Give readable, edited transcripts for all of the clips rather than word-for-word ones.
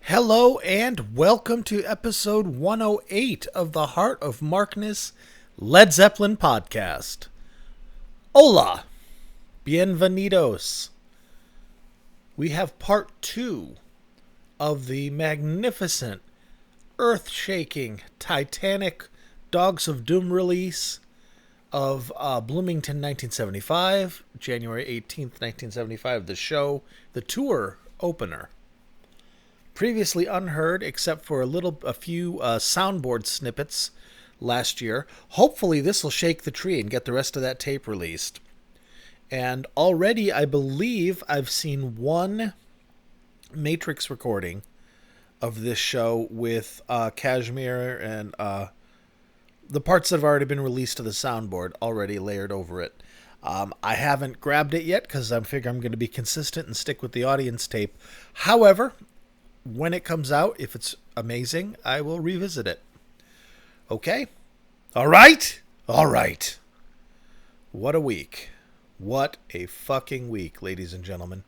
Hello and welcome to episode 108 of the Heart of Markness Led Zeppelin podcast. Hola, bienvenidos. We have part 2 of the magnificent, earth-shaking, titanic Dogs of Doom release of Bloomington 1975, January 18th, 1975, the show, the tour opener. Previously unheard except for a few soundboard snippets last year. Hopefully this will shake the tree and get the rest of that tape released. And already I believe I've seen one Matrix recording of this show with Kashmir and the parts that have already been released to the soundboard already layered over it. I haven't grabbed it yet because I figure I'm going to be consistent and stick with the audience tape. However, when it comes out, if it's amazing, I will revisit it. Okay? All right? All right. What a week. What a fucking week, ladies and gentlemen.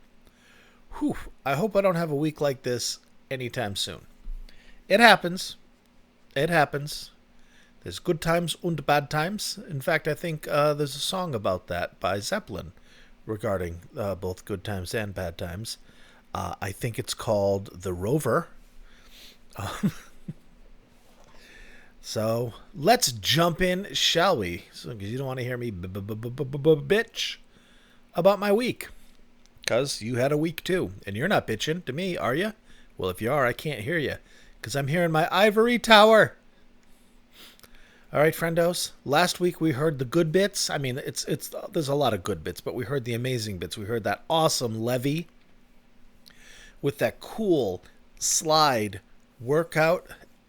Whew. I hope I don't have a week like this anytime soon. It happens. It happens. There's good times and bad times. In fact, I think there's a song about that by Zeppelin regarding both good times and bad times. I think it's called The Rover. So let's jump in, shall we? Because you don't want to hear me bitch about my week. Because you had a week too. And you're not bitching to me, are you? Well, if you are, I can't hear you. Because I'm here in my ivory tower. All right, friendos. Last week we heard the good bits. I mean, there's a lot of good bits, but we heard the amazing bits. We heard that awesome levy with that cool slide workout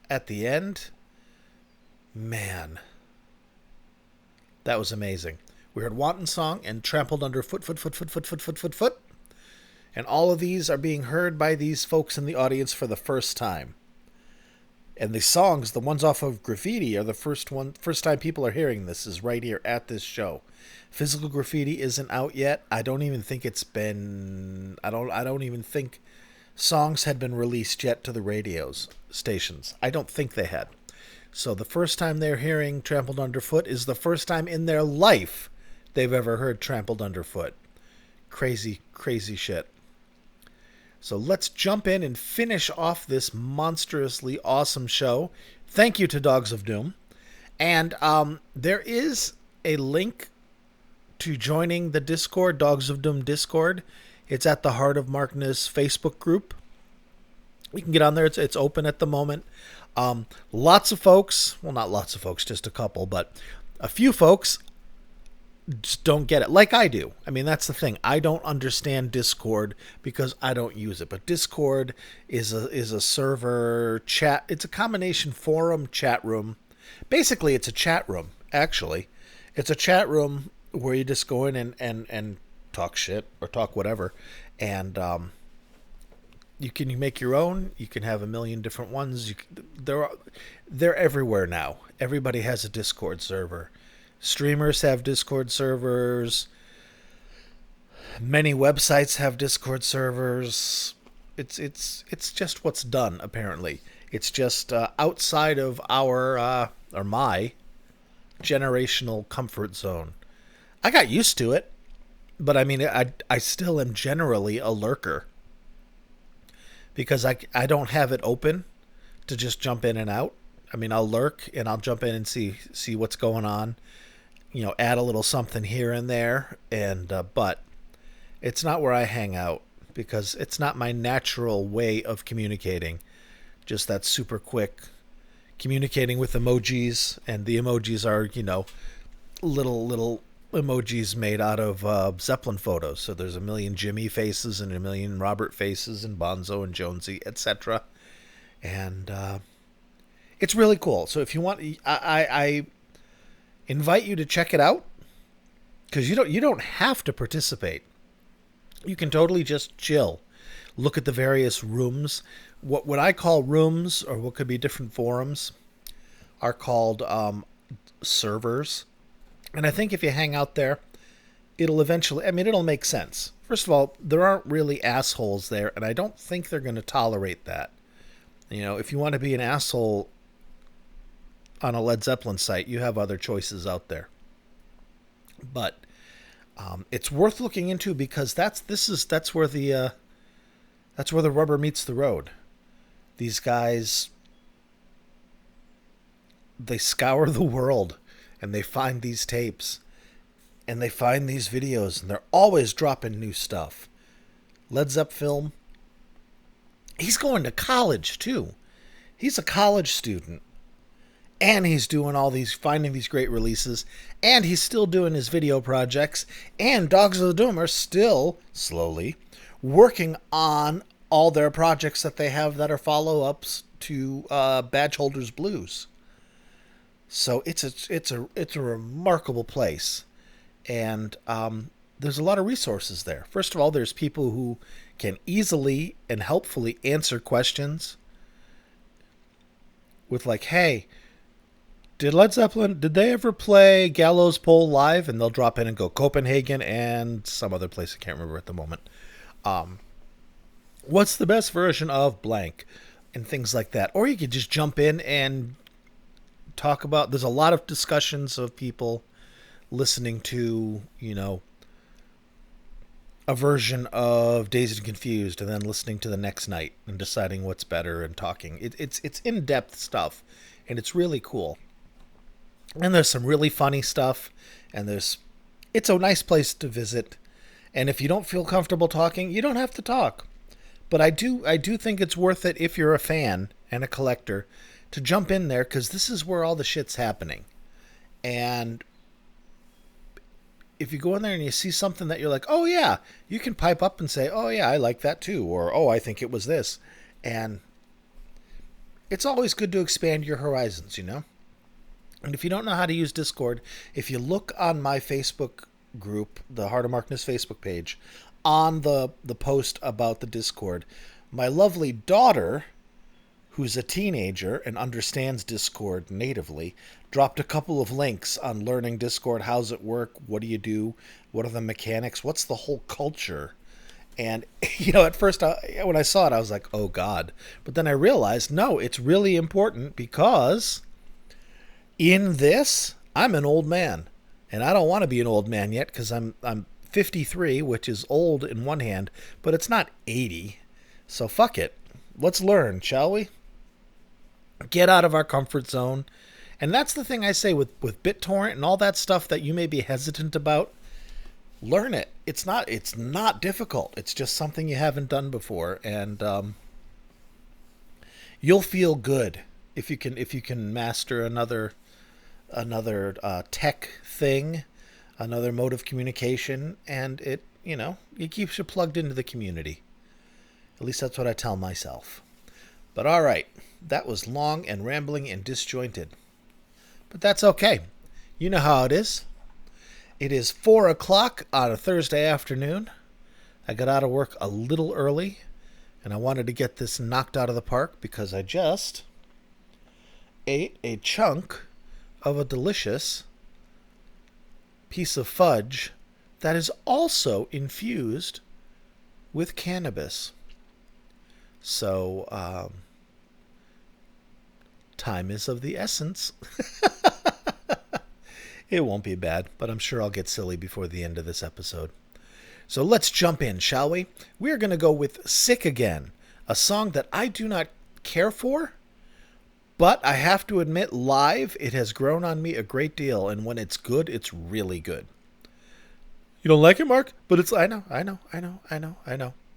at the end. Man, that was amazing. We heard Wanton Song and Trampled Underfoot, foot. And all of these are being heard by these folks in the audience for the first time. And the songs, the ones off of Graffiti, are the first time people are hearing this is right here at this show. Physical Graffiti isn't out yet. I don't even think it's been. I don't even think songs had been released yet to the radios stations. I don't think they had. So the first time they're hearing Trampled Underfoot is the first time in their life they've ever heard Trampled Underfoot. Crazy, crazy shit. So let's jump in and finish off this monstrously awesome show. Thank you to Dogs of Doom. And there is a link to joining the Discord, Dogs of Doom Discord. It's at the Heart of Markness Facebook group. You can get on there. It's open at the moment. Lots of folks, well, not lots of folks, just a couple, but a few folks just don't get it like I do. I mean, that's the thing. I don't understand Discord because I don't use it. But Discord is a server chat. It's a combination forum chat room. Basically, it's a chat room, actually. It's a chat room where you just go in and talk shit or talk whatever. And you can make your own. You can have a million different ones. They're everywhere now. Everybody has a Discord server. Streamers have Discord servers. Many websites have Discord servers. It's just what's done, apparently. It's just outside of our or my generational comfort zone. I got used to it, but I mean, I still am generally a lurker because I don't have it open to just jump in and out. I mean, I'll lurk and I'll jump in and see what's going on. You know, add a little something here and there, and but it's not where I hang out because it's not my natural way of communicating. Just that super quick communicating with emojis, and the emojis are, you know, little emojis made out of Zeppelin photos. So there's a million Jimmy faces and a million Robert faces and Bonzo and Jonesy, etc. And it's really cool. So if you want, I invite you to check it out because you don't have to participate. You can totally just chill, look at the various rooms. What I call rooms, or what could be different forums, are called servers. And I think if you hang out there, it'll eventually, I mean, it'll make sense. First of all, there aren't really assholes there, and I don't think they're going to tolerate that. You know, if you want to be an asshole on a Led Zeppelin site, you have other choices out there. But it's worth looking into because that's where the rubber meets the road. These guys, they scour the world and they find these tapes and they find these videos and they're always dropping new stuff. Led Zepp film. He's going to college too. He's a college student. And he's doing all these, finding these great releases. And he's still doing his video projects. And Dogs of the Doom are still, slowly, working on all their projects that they have that are follow-ups to Badge Holders Blues. So it's a remarkable place. And there's a lot of resources there. First of all, there's people who can easily and helpfully answer questions with like, hey, did Led Zeppelin, did they ever play Gallows Pole live? And they'll drop in and go Copenhagen and some other place I can't remember at the moment. What's the best version of blank? And things like that. Or you could just jump in and talk about, there's a lot of discussions of people listening to, you know, a version of Dazed and Confused and then listening to the next night and deciding what's better and talking. It's in-depth stuff and it's really cool. And there's some really funny stuff and it's a nice place to visit. And if you don't feel comfortable talking, you don't have to talk. But I do think it's worth it if you're a fan and a collector to jump in there because this is where all the shit's happening. And if you go in there and you see something that you're like, oh yeah, you can pipe up and say, oh yeah, I like that too. Or, oh, I think it was this. And it's always good to expand your horizons, you know? And if you don't know how to use Discord, if you look on my Facebook group, the Heart of Markness Facebook page, on the post about the Discord, my lovely daughter, who's a teenager and understands Discord natively, dropped a couple of links on learning Discord. How's it work? What do you do? What are the mechanics? What's the whole culture? And, you know, at first, when I saw it, I was like, oh, God. But then I realized, no, it's really important because in this, I'm an old man. And I don't want to be an old man yet because I'm 53, which is old in one hand, but it's not 80. So fuck it. Let's learn, shall we? Get out of our comfort zone. And that's the thing I say with BitTorrent and all that stuff that you may be hesitant about. Learn it. It's not difficult. It's just something you haven't done before, and you'll feel good if you can master another tech thing, another mode of communication, and it keeps you plugged into the community. At least that's what I tell myself. But all right, that was long and rambling and disjointed. But that's okay. You know how it is. It is 4 o'clock on a Thursday afternoon. I got out of work a little early, and I wanted to get this knocked out of the park because I just ate a chunk of a delicious piece of fudge that is also infused with cannabis. So, time is of the essence. It won't be bad, but I'm sure I'll get silly before the end of this episode. So let's jump in, shall we? We're going to go with Sick Again, a song that I do not care for, but I have to admit, live, it has grown on me a great deal, and when it's good, it's really good. You don't like it, Mark? But it's, I know.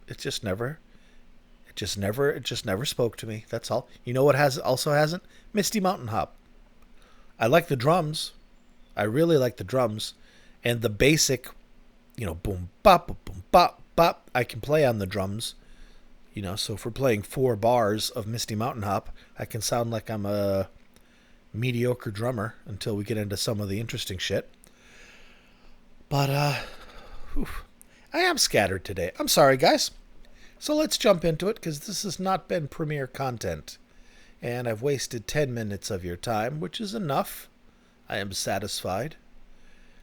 It just never spoke to me. That's all. You know what also hasn't? Misty Mountain Hop. I like the drums. I really like the drums. And the basic, boom, bop, boom, bop, bop, I can play on the drums. So if we're playing 4 bars of Misty Mountain Hop, I can sound like I'm a mediocre drummer until we get into some of the interesting shit. But, I am scattered today. I'm sorry, guys. So let's jump into it, because this has not been premiere content. And I've wasted 10 minutes of your time, which is enough. I am satisfied.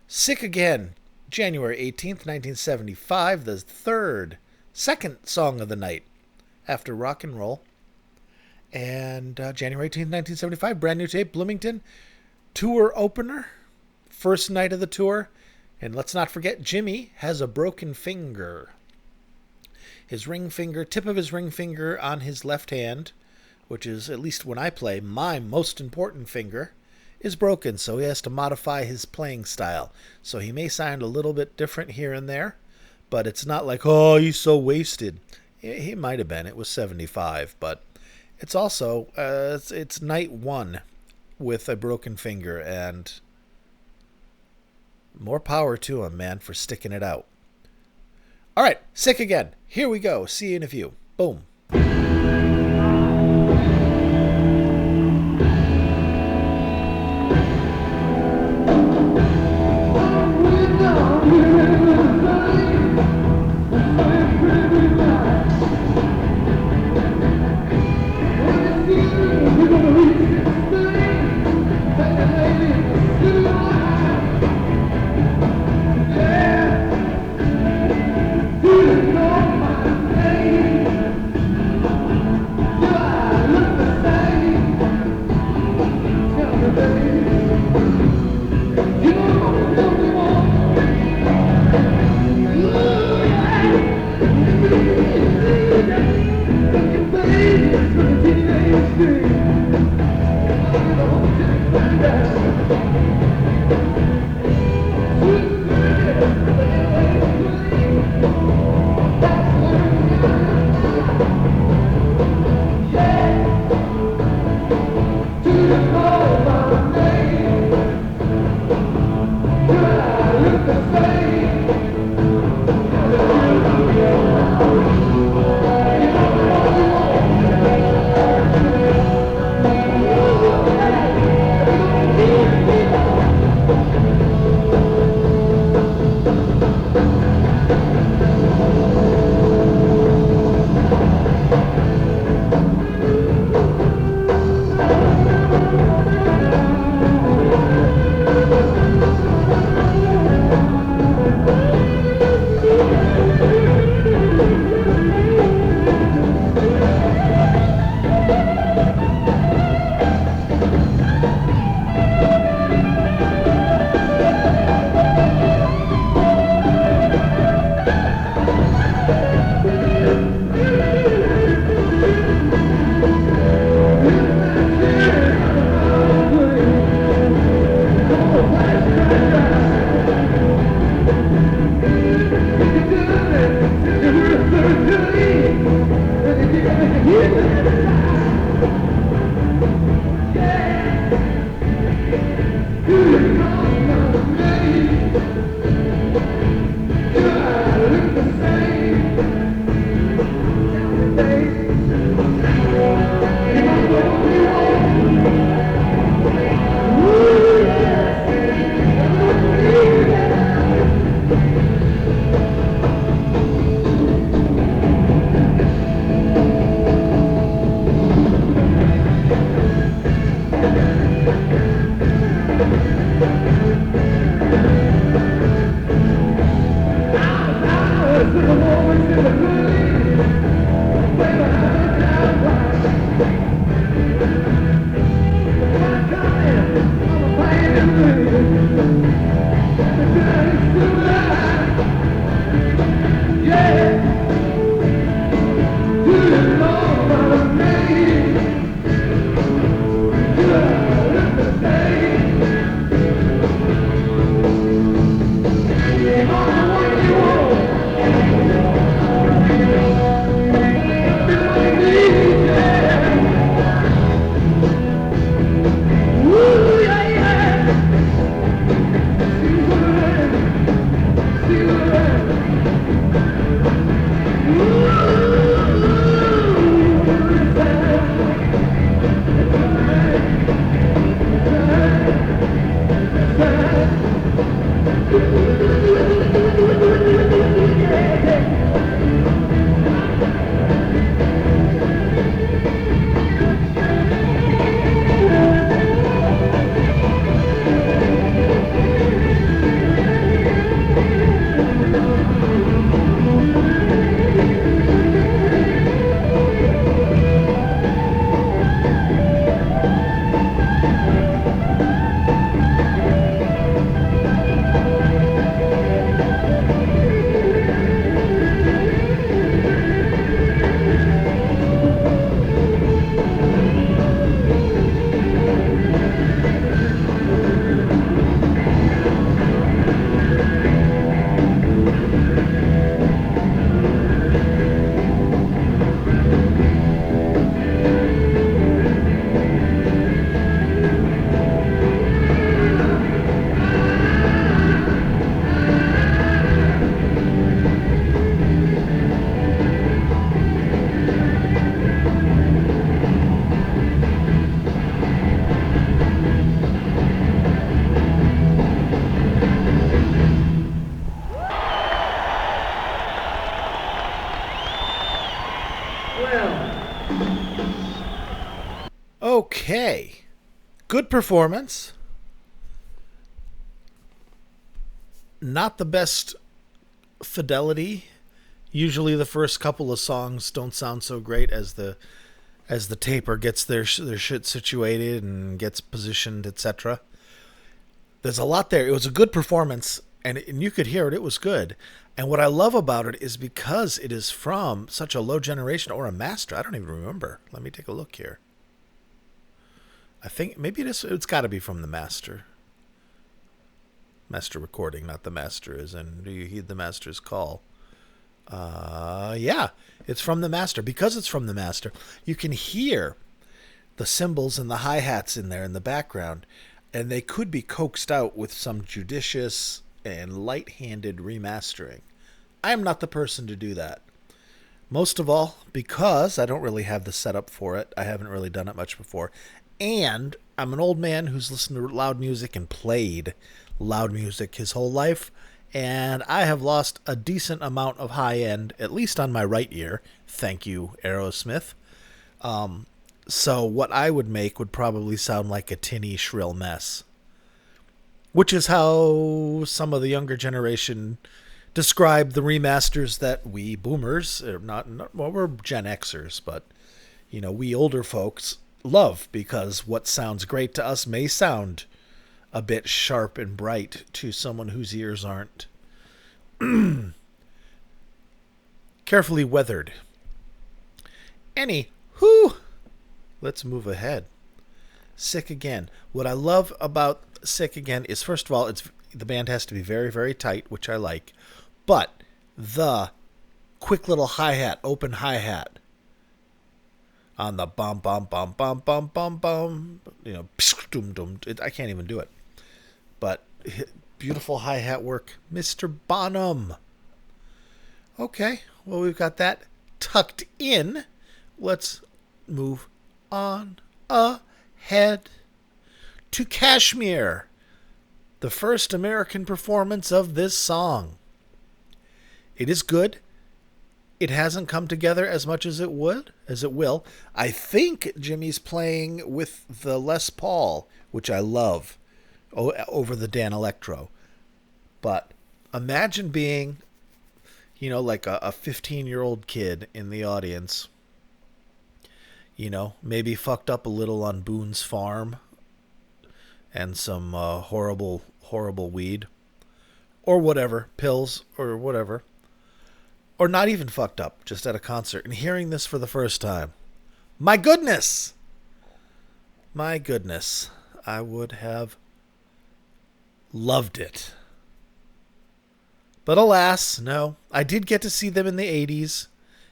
Sick Again, January 18th, 1975, the second song of the night after rock and roll. And January 18th, 1975, brand new tape, Bloomington, tour opener, first night of the tour. And let's not forget, Jimmy has a broken finger. His ring finger, tip of his ring finger on his left hand, which is, at least when I play, my most important finger, is broken. So he has to modify his playing style. So he may sound a little bit different here and there, but it's not like, oh, he's so wasted. He might have been. It was 75, but it's also, it's night one with a broken finger, and more power to him, man, for sticking it out. All right, sick again. Here we go. See you in a few. Boom. Okay. Good performance. Not the best fidelity. Usually the first couple of songs don't sound so great as the taper gets their shit situated and gets positioned, etc. There's a lot there. It was a good performance, and you could hear it. It was good. And what I love about it is because it is from such a low generation or a master. I don't even remember. Let me take a look here. I think maybe it's got to be from the master. Master recording, not the master as in do you heed the master's call? Yeah, it's from the master. Because it's from the master, you can hear the cymbals and the hi-hats in there in the background, and they could be coaxed out with some judicious and light-handed remastering. I am not the person to do that. Most of all, because I don't really have the setup for it. I haven't really done it much before. And I'm an old man who's listened to loud music and played loud music his whole life. And I have lost a decent amount of high end, at least on my right ear. Thank you, Aerosmith. So what I would make would probably sound like a tinny, shrill mess. Which is how some of the younger generation describe the remasters that we boomers, well, we're Gen Xers, but, we older folks love, because what sounds great to us may sound a bit sharp and bright to someone whose ears aren't carefully weathered. Anywho, let's move ahead. Sick Again. What I love about Sick Again is, first of all, the band has to be very, very tight, which I like. But the quick little hi-hat, open hi-hat on the bum bum bum bum bum bum bum, dum dum. I can't even do it. But beautiful hi-hat work, Mr. Bonham. Okay, well, we've got that tucked in. Let's move on ahead to Kashmir, the first American performance of this song. It is good. It hasn't come together as much as it will. I think Jimmy's playing with the Les Paul, which I love, over the Dan Electro. But imagine being, like a 15-year-old kid in the audience, maybe fucked up a little on Boone's Farm and some horrible weed or whatever, pills or whatever. Or not even fucked up, just at a concert, and hearing this for the first time. My goodness! I would have loved it. But alas, no. I did get to see them in the 80s,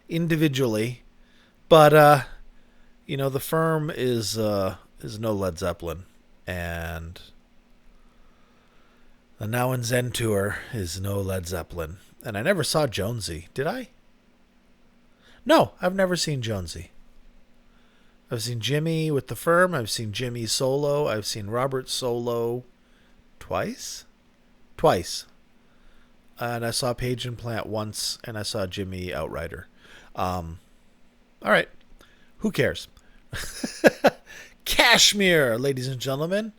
individually. But, the Firm is no Led Zeppelin. And the Now and Zen Tour is no Led Zeppelin. And I never saw Jonesy. Did I? No, I've never seen Jonesy. I've seen Jimmy with the Firm. I've seen Jimmy solo. I've seen Robert solo twice. And I saw Page and Plant once. And I saw Jimmy Outrider. All right. Who cares? Kashmir, ladies and gentlemen.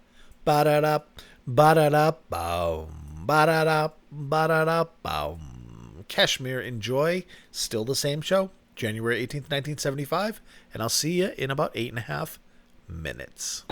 Ba-da-da, ba-da-da, boom. Ba-da-da, ba-da-da, boom. Kashmir, enjoy. Still the same show, January 18th, 1975, and I'll see you in about 8.5 minutes.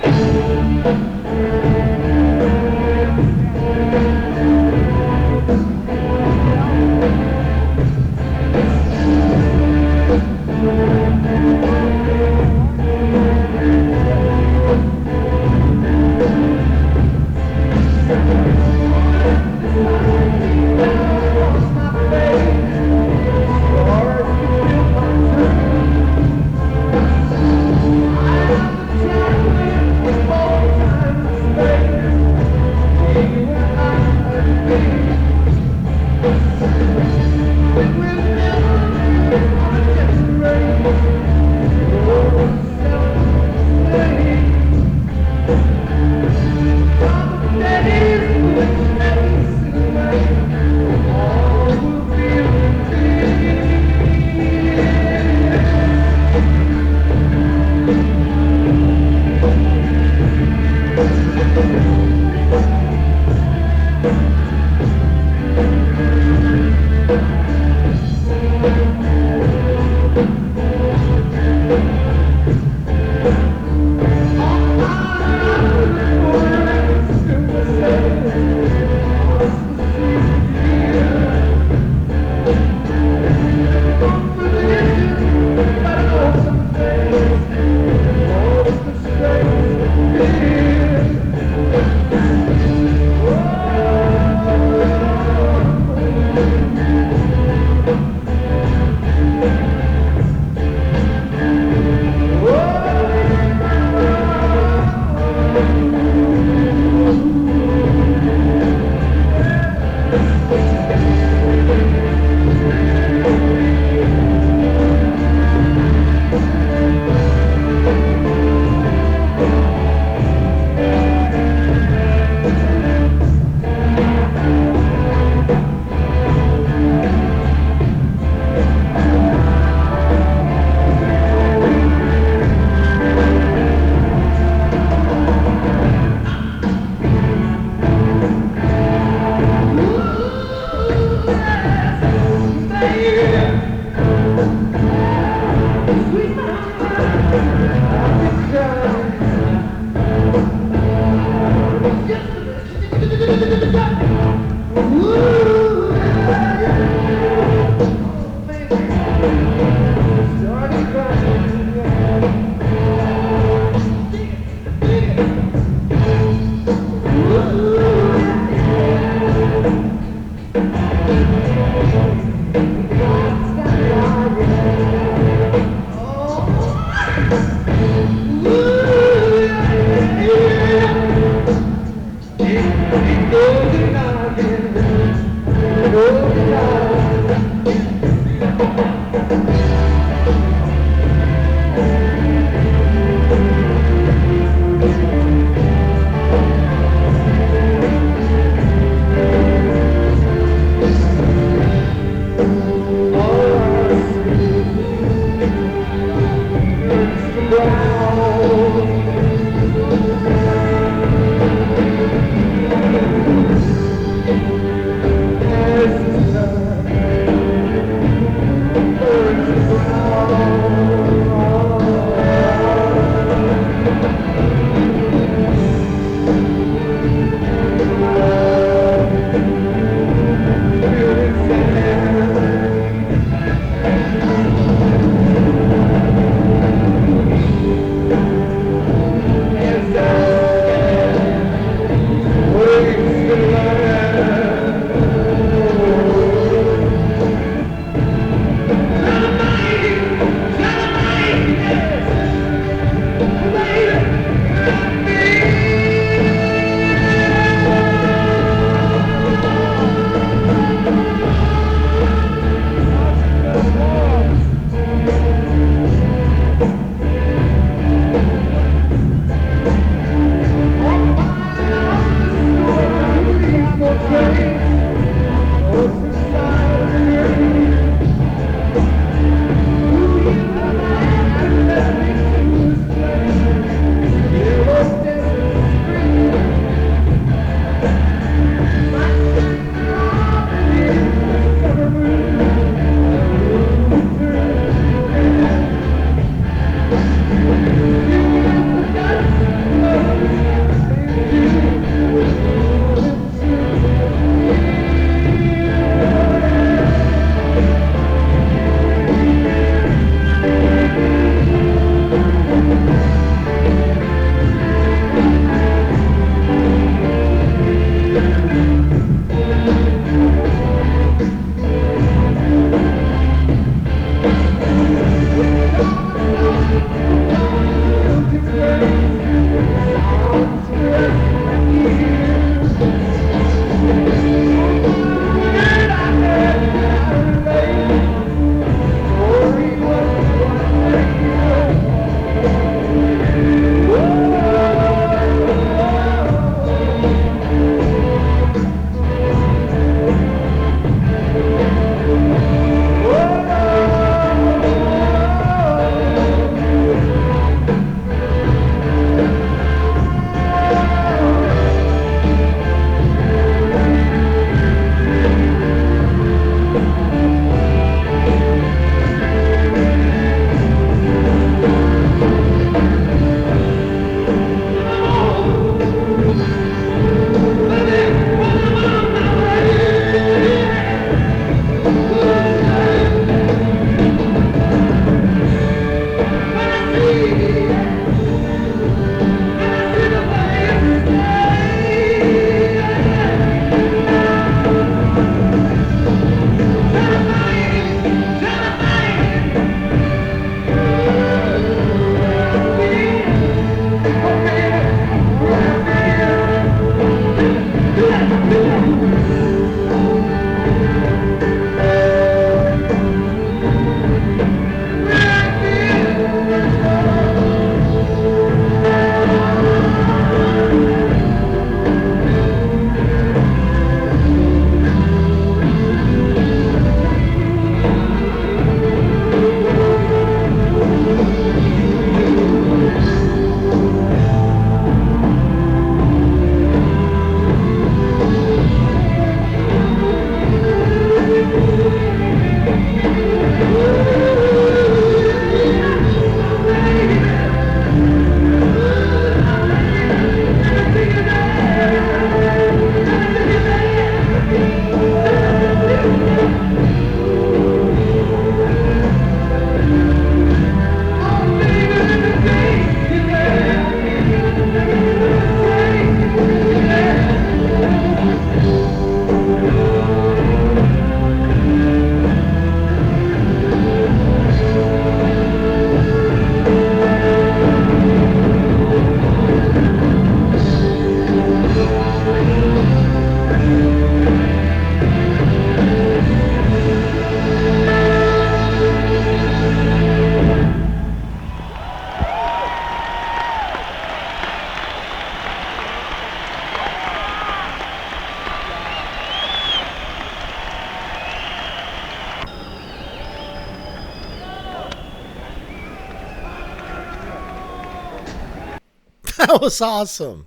That was awesome.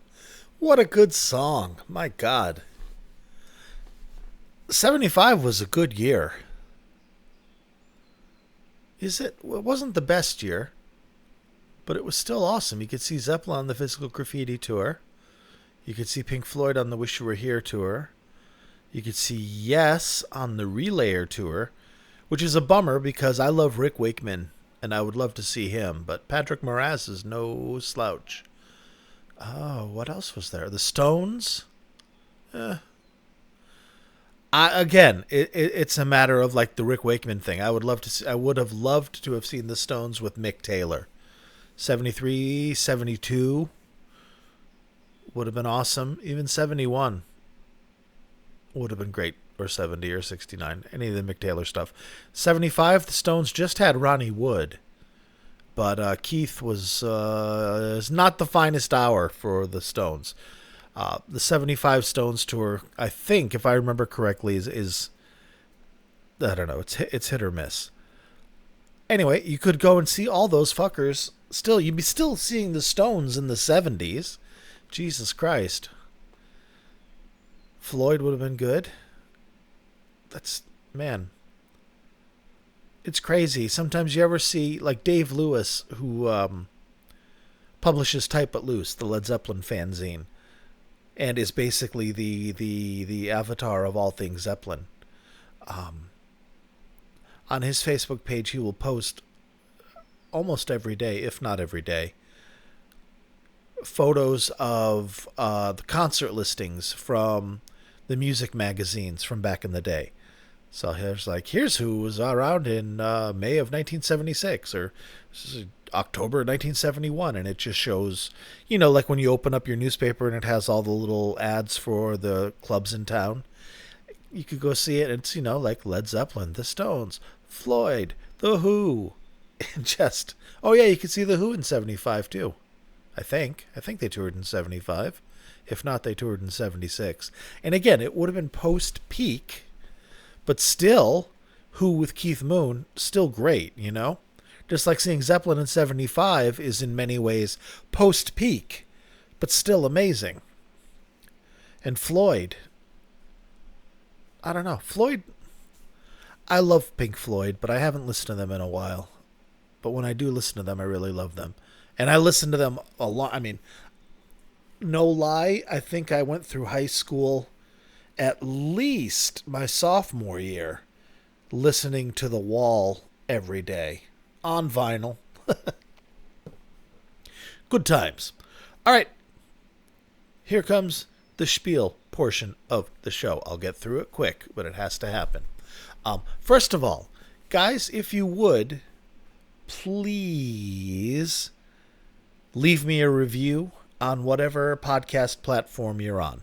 What a good song. My God. 75 was a good year. Is it? Well, it wasn't the best year, but it was still awesome. You could see Zeppelin on the Physical Graffiti tour. You could see Pink Floyd on the Wish You Were Here tour. You could see Yes on the Relayer tour, which is a bummer because I love Rick Wakeman and I would love to see him, but Patrick Moraz is no slouch. Oh, what else was there? The Stones? It's a matter of like the Rick Wakeman thing. I would have loved to have seen the Stones with Mick Taylor. 73, 72 would have been awesome. Even 71 would have been great. Or 70 or 69. Any of the Mick Taylor stuff. 75, the Stones just had Ronnie Wood. But Keith was not the finest hour for the Stones. The 75 Stones tour, I think, if I remember correctly, is I don't know, it's hit or miss. Anyway, you could go and see all those fuckers. Still, you'd be still seeing the Stones in the 70s. Jesus Christ. Floyd would have been good. Man. It's crazy. Sometimes you ever see, like Dave Lewis, who publishes Type But Loose, the Led Zeppelin fanzine, and is basically the avatar of all things Zeppelin. On his Facebook page, he will post almost every day, if not every day, photos of the concert listings from the music magazines from back in the day. So here's who was around in May of 1976 or October 1971, and it just shows, like when you open up your newspaper and it has all the little ads for the clubs in town. You could go see it. It's, like Led Zeppelin, the Stones, Floyd, the Who, and just, oh yeah, you could see the Who in 75 too. I think they toured in 75. If not, they toured in 76. And again, it would have been post-peak, but still, Who with Keith Moon, still great, Just like seeing Zeppelin in 75 is in many ways post-peak, but still amazing. And Floyd, I don't know. Floyd, I love Pink Floyd, but I haven't listened to them in a while. But when I do listen to them, I really love them. And I listen to them a lot. I mean, no lie, I think I went through high school at least my sophomore year listening to The Wall every day on vinyl. Good times. All right. Here comes the spiel portion of the show. I'll get through it quick, but it has to happen. First of all, guys, if you would, please leave me a review on whatever podcast platform you're on.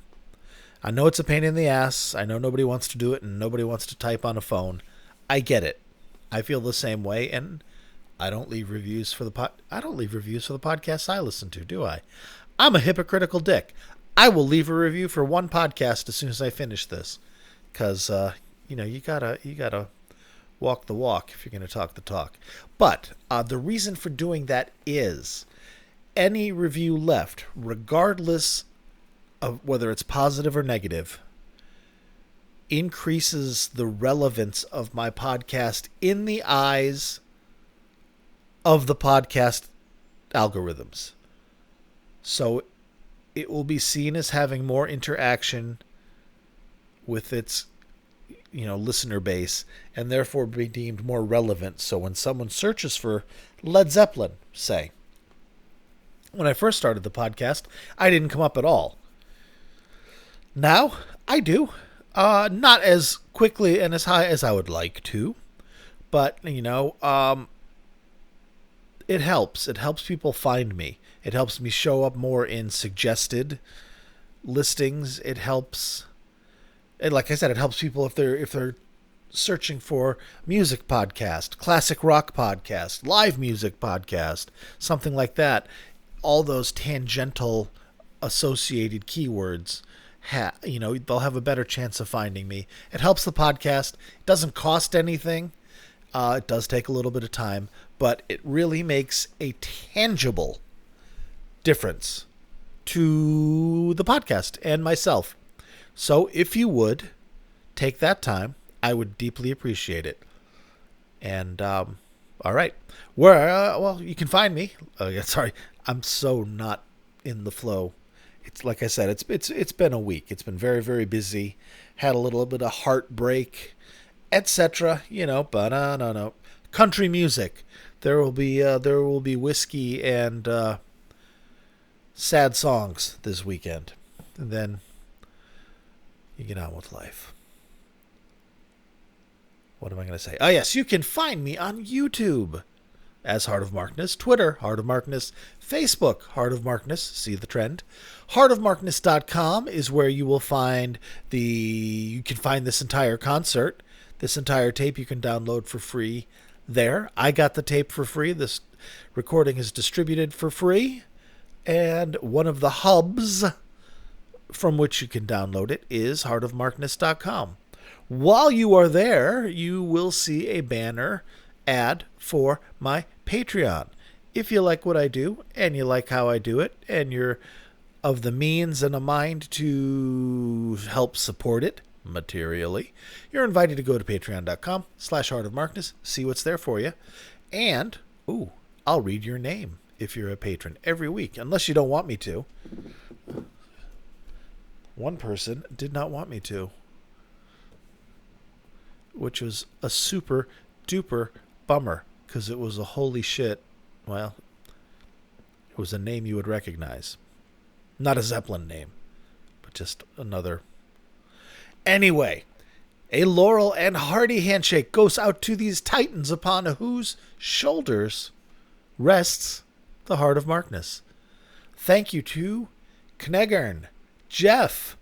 I know it's a pain in the ass. I know nobody wants to do it and nobody wants to type on a phone. I get it. I feel the same way, and I don't leave reviews for the podcasts I listen to, do I? I'm a hypocritical dick. I will leave a review for one podcast as soon as I finish this, because you gotta walk the walk if you're gonna talk the talk. But the reason for doing that is any review left, regardless of whether it's positive or negative, increases the relevance of my podcast in the eyes of the podcast algorithms. So it will be seen as having more interaction with its listener base, and therefore be deemed more relevant. So when someone searches for Led Zeppelin, say, when I first started the podcast, I didn't come up at all. Now I do. Not as quickly and as high as I would like to, but it helps. It helps people find me. It helps me show up more in suggested listings. It helps, and like I said, it helps people if they're searching for music podcast, classic rock podcast, live music podcast, something like that. All those tangential associated keywords, they'll have a better chance of finding me. It helps the podcast. It doesn't cost anything. It does take a little bit of time, but it really makes a tangible difference to the podcast and myself. So if you would take that time, I would deeply appreciate it. And all right, where you can find me. Sorry, I'm so not in the flow. It's like I said, it's been a week. It's been very, very busy. Had a little bit of heartbreak, etc. But no. Country music. There will be whiskey and sad songs this weekend, and then you get on with life. What am I going to say? Oh yes, you can find me on YouTube as Heart of Markness, Twitter, Heart of Markness, Facebook, Heart of Markness, see the trend. Heartofmarkness.com is where you will find you can find this entire concert, this entire tape you can download for free there. I got the tape for free. This recording is distributed for free. And one of the hubs from which you can download it is heartofmarkness.com. While you are there, you will see a banner ad for my Patreon. If you like what I do and you like how I do it and you're of the means and a mind to help support it materially, you're invited to go to patreon.com/heartofmarkness, see what's there for you. And, I'll read your name if you're a patron every week, unless you don't want me to. One person did not want me to, which was a super duper bummer because it was a holy shit. Well, it was a name you would recognize. Not a Zeppelin name, but just another. Anyway, a laurel and hearty handshake goes out to these titans upon whose shoulders rests the heart of Markness. Thank you to Knegern, Jeff,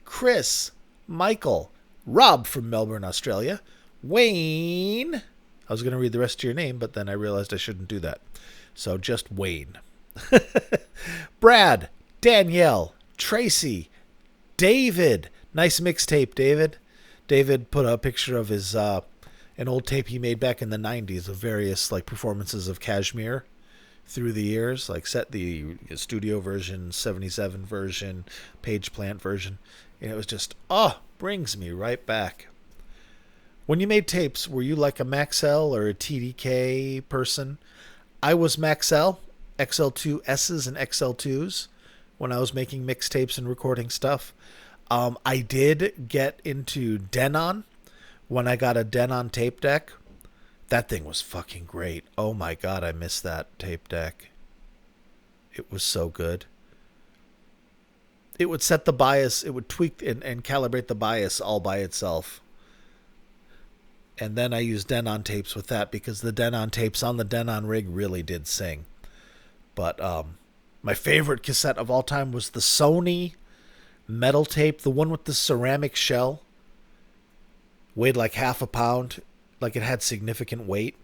Chris, Michael, Rob from Melbourne, Australia, Wayne. I was going to read the rest of your name, but then I realized I shouldn't do that. So just Wayne. Brad, Danielle, Tracy, David. Nice mixtape, David. David put a picture of his an old tape he made back in the 90s of various like performances of Kashmir through the years, like set the studio version, 77 version, Page Plant version. And it was just, brings me right back. When you made tapes, were you like a Maxell or a TDK person? I was Maxell, XL2Ss and XL2s when I was making mixtapes and recording stuff. I did get into Denon when I got a Denon tape deck. That thing was fucking great. Oh my God, I missed that tape deck. It was so good. It would set the bias, it would tweak and calibrate the bias all by itself. And then I used Denon tapes with that because the Denon tapes on the Denon rig really did sing. But my favorite cassette of all time was the Sony metal tape, the one with the ceramic shell. Weighed like half a pound. Like it had significant weight.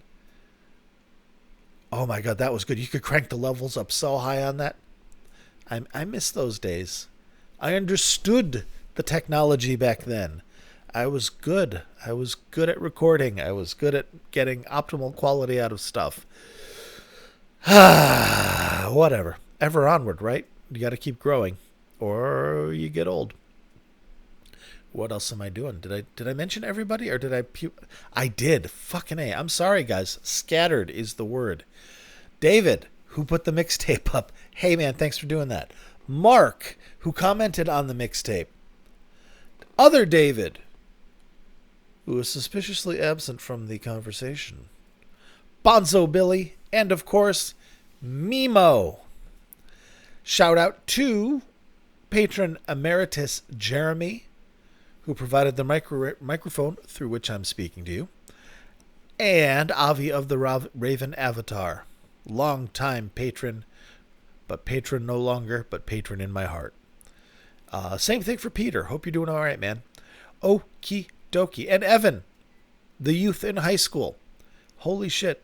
Oh my God, that was good. You could crank the levels up so high on that. I miss those days. I understood the technology back then. I was good. I was good at recording. I was good at getting optimal quality out of stuff. Whatever. Ever onward, right? You got to keep growing or you get old. What else am I doing? Did I mention everybody or did I I did. Fucking A. I'm sorry, guys. Scattered is the word. David, who put the mixtape up. Hey, man, thanks for doing that. Mark, who commented on the mixtape. Other David, who was suspiciously absent from the conversation. Bonzo Billy, and of course, Mimo. Shout out to patron emeritus Jeremy, who provided the microphone through which I'm speaking to you, and Avi of the Raven Avatar, long-time patron, but patron no longer, but patron in my heart. Same thing for Peter. Hope you're doing all right, man. Okie dokie. And Evan, the youth in high school. Holy shit,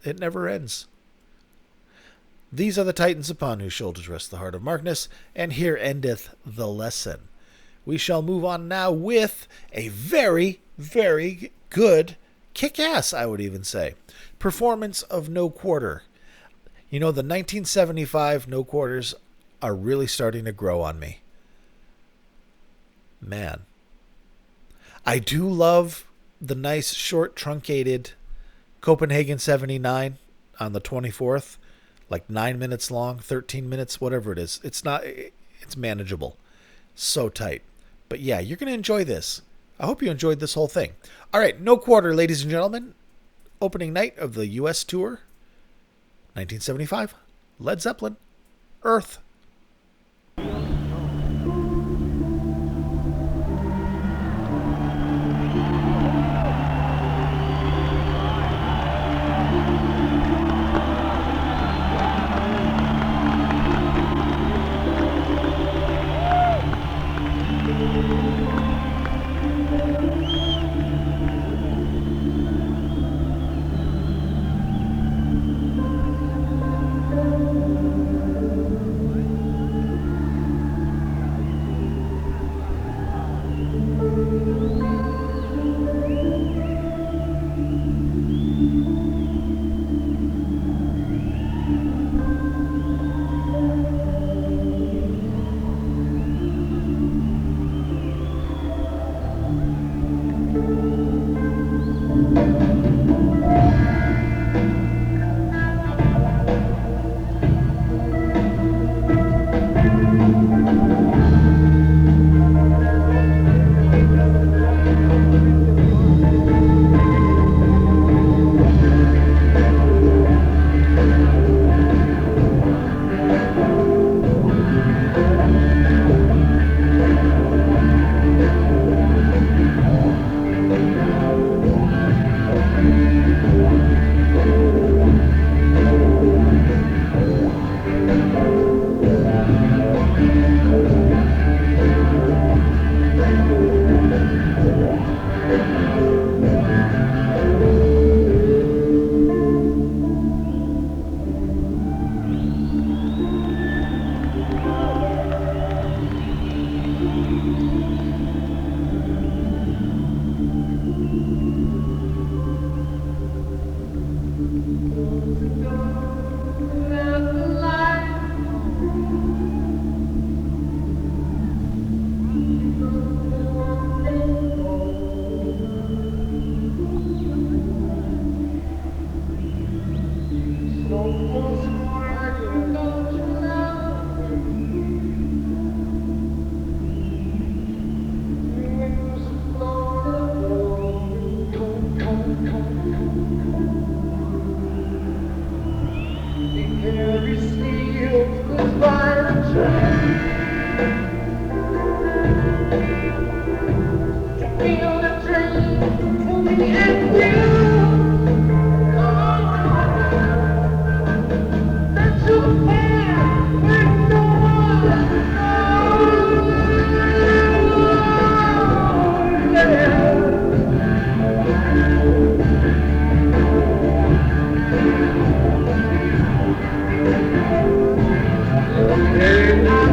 it never ends. These are the titans upon whose shoulders rests the heart of Markness, and here endeth the lesson. We shall move on now with a very, very good, kick-ass, I would even say, performance of No Quarter. You know, the 1975 No Quarters are really starting to grow on me. Man. I do love the nice, short, truncated Copenhagen 79 on the 24th. Like 9 minutes long, 13 minutes, whatever it is. It's manageable. So tight. But yeah, you're going to enjoy this. I hope you enjoyed this whole thing. All right, No Quarter, ladies and gentlemen. Opening night of the U.S. tour, 1975. Led Zeppelin, Earth. Hey,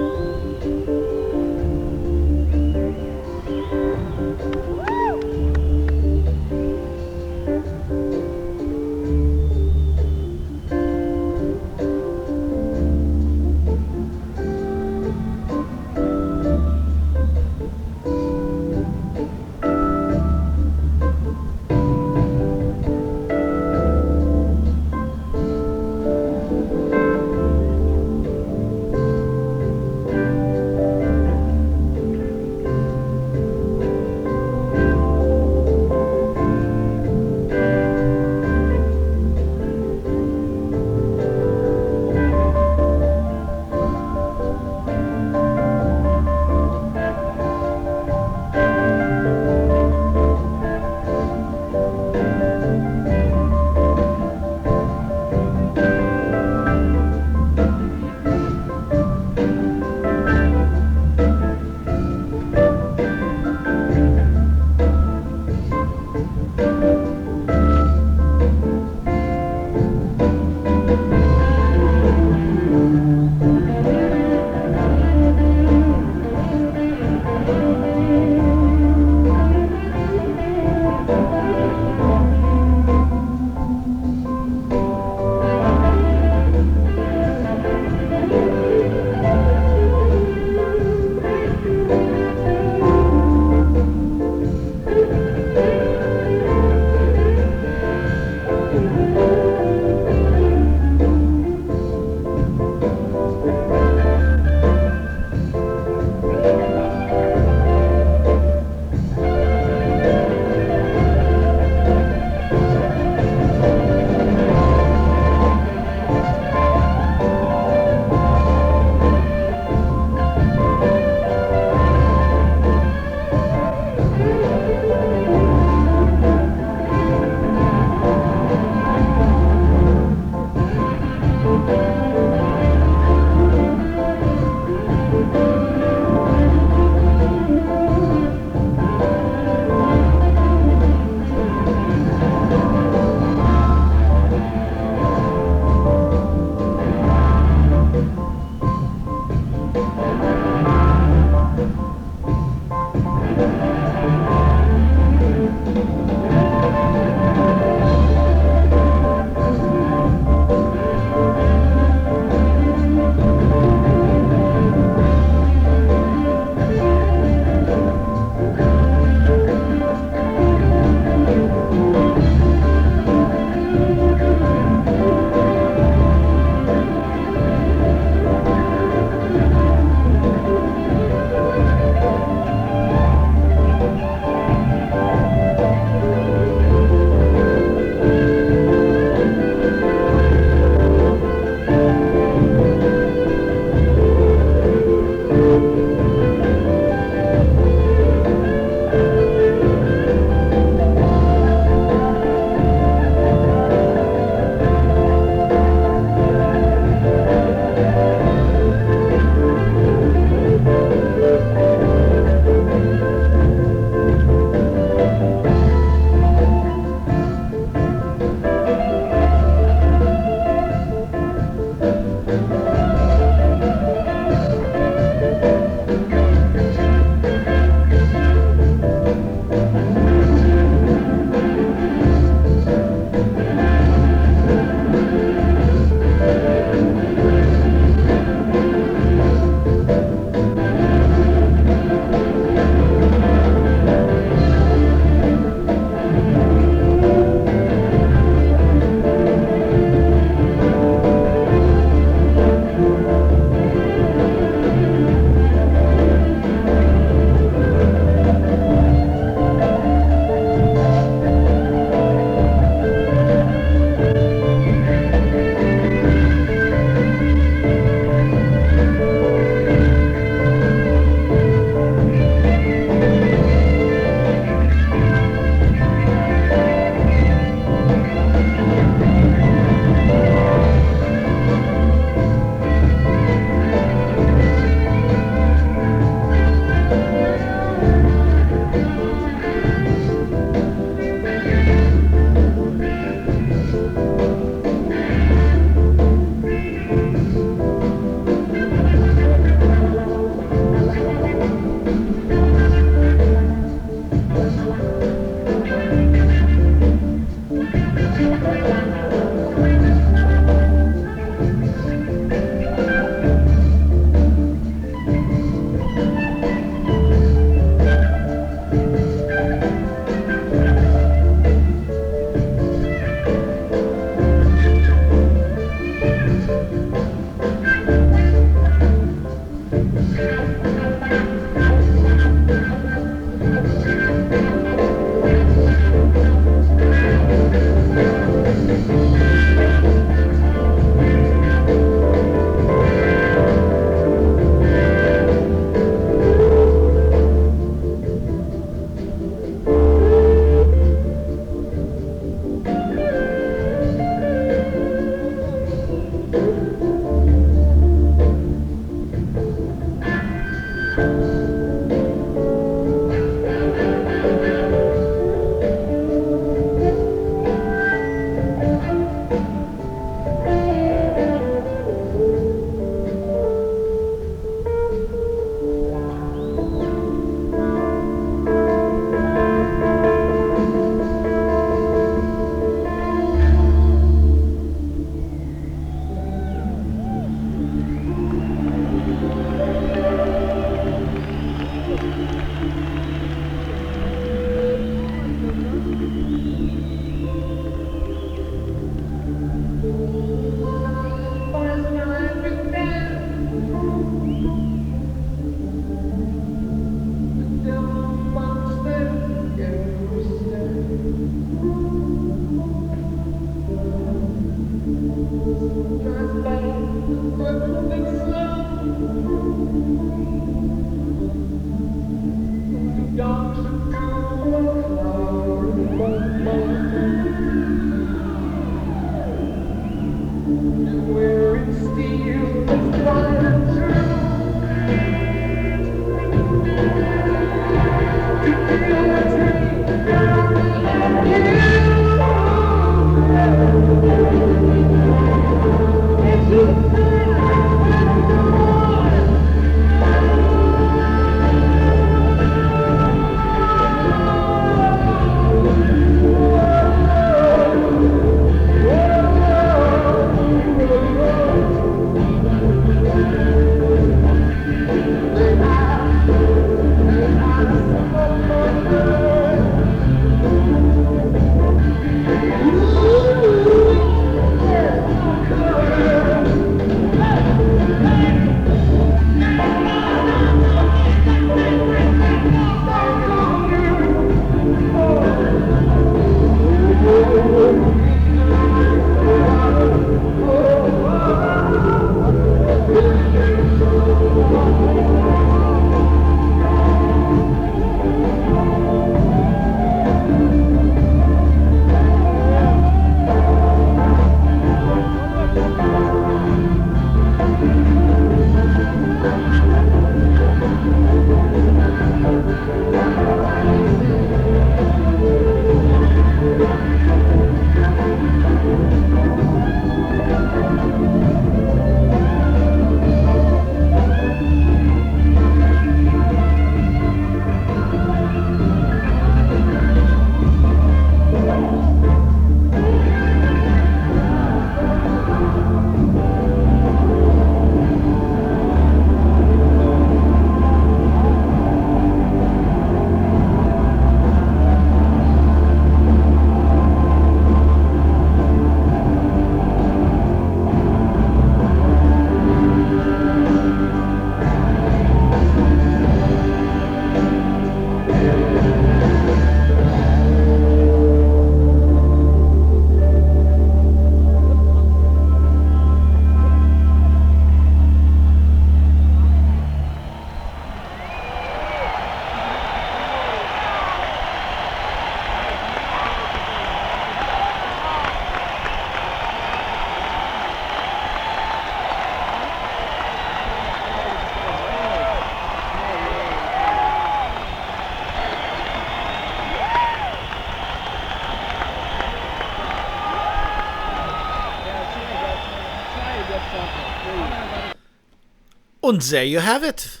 And there you have it.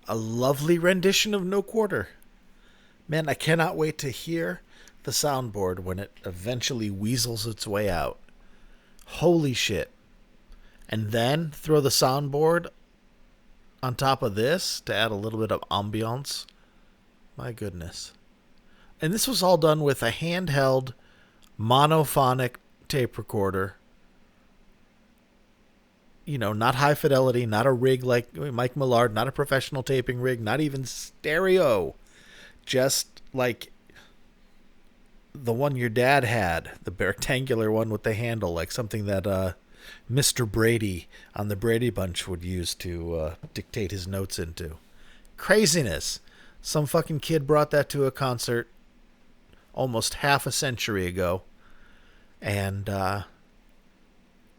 A lovely rendition of No Quarter. Man, I cannot wait to hear the soundboard when it eventually weasels its way out. Holy shit. And then throw the soundboard on top of this to add a little bit of ambiance. My goodness. And this was all done with a handheld monophonic tape recorder. You know, not high fidelity, not a rig like Mike Millard, not a professional taping rig, not even stereo. Just like the one your dad had, the rectangular one with the handle, like something that Mr. Brady on the Brady Bunch would use to dictate his notes into. Craziness. Some fucking kid brought that to a concert almost half a century ago. And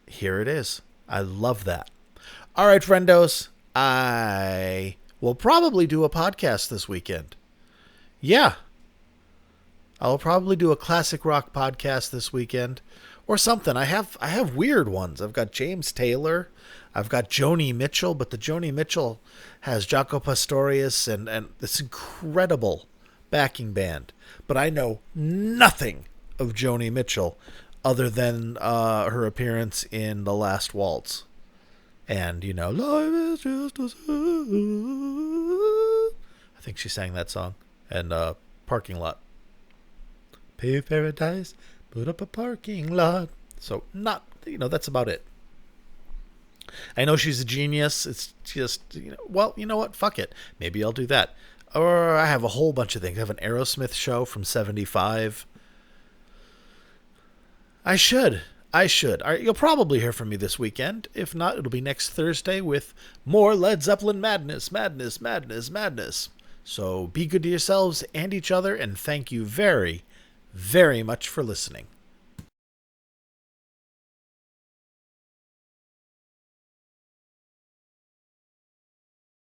here it is. I love that. All right, friendos. I will probably do a podcast this weekend. Yeah. I'll probably do a classic rock podcast this weekend or something. I have weird ones. I've got James Taylor. I've got Joni Mitchell, but the Joni Mitchell has Jaco Pastorius and this incredible backing band. But I know nothing of Joni Mitchell other than her appearance in The Last Waltz. And, you know, life is just a song. I think she sang that song. And Parking Lot. Pay paradise, Put up a parking lot. So not, that's about it. I know she's a genius. It's just, well, you know what? Fuck it. Maybe I'll do that. Or I have a whole bunch of things. I have an Aerosmith show from 75. I should. I should. All right, you'll probably hear from me this weekend. If not, it'll be next Thursday with more Led Zeppelin madness, madness, madness, madness. So be good to yourselves and each other, and thank you very, very much for listening.